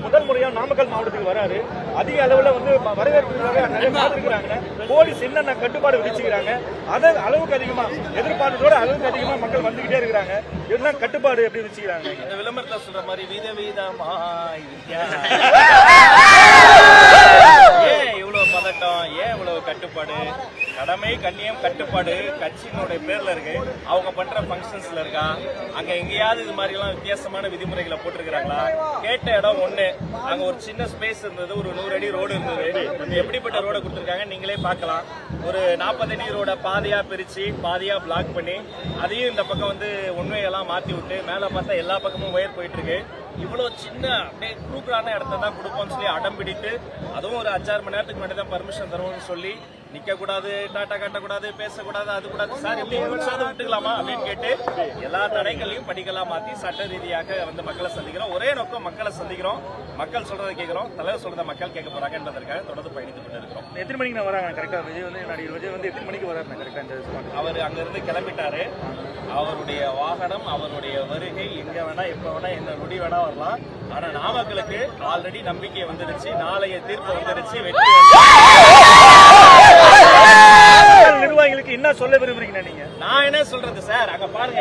முதல் முறையா நாமக்கல் மாவட்டத்துக்கு வராரு. அதிக அளவுல வந்து வரவேற்புக்காக நிறைய பார்த்துக்கிறாங்க. போலீஸ் என்னென்ன கட்டுப்பாடு விதிச்சுக்கிறாங்க, அதை அளவுக்கு அதிகமா எதிர்பார்த்ததோட அளவுக்கு அதிகமா மக்கள் வந்துகிட்டே இருக்கிறாங்க. இதெல்லாம் கட்டுப்பாடு எப்படி வச்சுக்கிறாங்க? இந்த விளம்பரத்தை சொல்ற மாதிரி விதவிதமா ஏன் இவ்வளவு பதட்டம், ஏன் இவ்வளவு கட்டுப்பாடு? கடமை கண்ணியம் கட்டுப்பாடு கட்சியினுடைய பேர்ல இருக்கு. அவங்க பண்ற பங்கன்ஸ்ல இருக்கா? அங்க எங்கேயாவது இது மாதிரி எல்லாம் வித்தியாசமான விதிமுறைகளை போட்டிருக்கிறாங்களா? கேட்ட இடம் ஒண்ணு, அங்க ஒரு சின்ன ஸ்பேஸ் இருந்தது, ஒரு 100 அடி ரோடு இருந்தது. எப்படிப்பட்ட ரோட கொடுத்திருக்காங்க நீங்களே பார்க்கலாம். ஒரு 40 அடி ரோட பாதையா பிரிச்சு பாதையா பிளாக் பண்ணி அதையும் இந்த பக்கம் வந்து ஒன்வே எல்லாம் மாத்தி விட்டு மேல பார்த்தா எல்லா பக்கமும் ஒயர் போயிட்டு இருக்கு. இவ்வளவு சின்ன அப்படியே குரூக்கரான இடத்த தான் கொடுப்போம்னு சொல்லி அடம் பிடித்து, அதுவும் ஒரு 5-6 மணி நேரத்துக்கு முன்னாடி தான் பர்மிஷன் தருவோம்னு சொல்லி நிக்க கூடாது, டாட்டா காட்டக்கூடாது, பேசக்கூடாது, அது கூடாது, சார் எப்படி விட்டுக்கலாமா அப்படின்னு கேட்டு எல்லா தடைகளையும் படிக்கலாம் மாத்தி சட்ட ரீதியாக வந்து மக்களை சந்திக்கிறோம். ஒரே நோக்கம் மக்களை சந்திக்கிறோம், மக்கள் சொல்றதை கேட்கிறோம், தலைவர் சொல்றதை மக்கள் கேட்க போறாங்க என்பதற்காக தொடர்ந்து பயணித்துக் கொண்டு இருக்கிறோம். எத்தனை மணிக்கு வராங்க கரெக்டா? நடிகர் விஜய் வந்து எத்தனை மணிக்கு வராரு கரெக்டா? அவர் அங்கிருந்து கிளம்பிட்டாரு. அவருடைய வாகனம், அவருடைய வருகை எங்க வேணா எப்ப வேணா எந்த நொடி வேணா வரலாம். ஆனா நாமக்கலுக்கு ஆல்ரெடி நம்பிக்கை வந்துருச்சு, நாளைய தீர்ப்பு வந்துருச்சு, வெற்றி நிர்வாகிகளுக்கு என்ன சொல்ல விரும்புறீங்க நீங்க? நான் என்ன சொல்றது சார், அங்க பாருங்க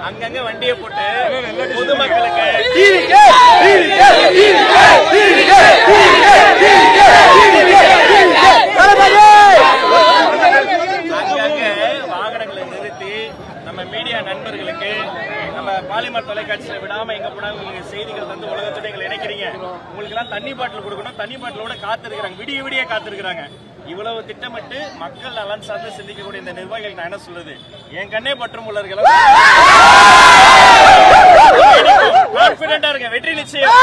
அங்கங்க வண்டியை போட்டு பொதுமக்களுக்கு அங்கங்க வாகனங்களை நிறுத்தி நம்ம மீடியா நண்பர்களுக்கு நம்ம பாலிமர் தொலைக்காட்சியில விடாம எங்க போனா உங்களுக்கு செய்திகள் வந்து உலகத்தோட எங்களை இணைக்கிறீங்க. உங்களுக்கு எல்லாம் தண்ணி பாட்டில் கொடுக்கணும், தண்ணி பாட்டிலோட காத்திருக்கிறாங்க, விடிய விடிய காத்திருக்கிறாங்க. இவ்வளவு திட்டமிட்டு மக்கள் நலன் சார்ந்து சிந்திக்கக்கூடிய இந்த நிர்வாகிகள் நான் என்ன சொல்லுது, என் கண்ணே பற்றும் உள்ளவர்கள் கான்பிடண்டா இருங்க, வெற்றி நிச்சயம்.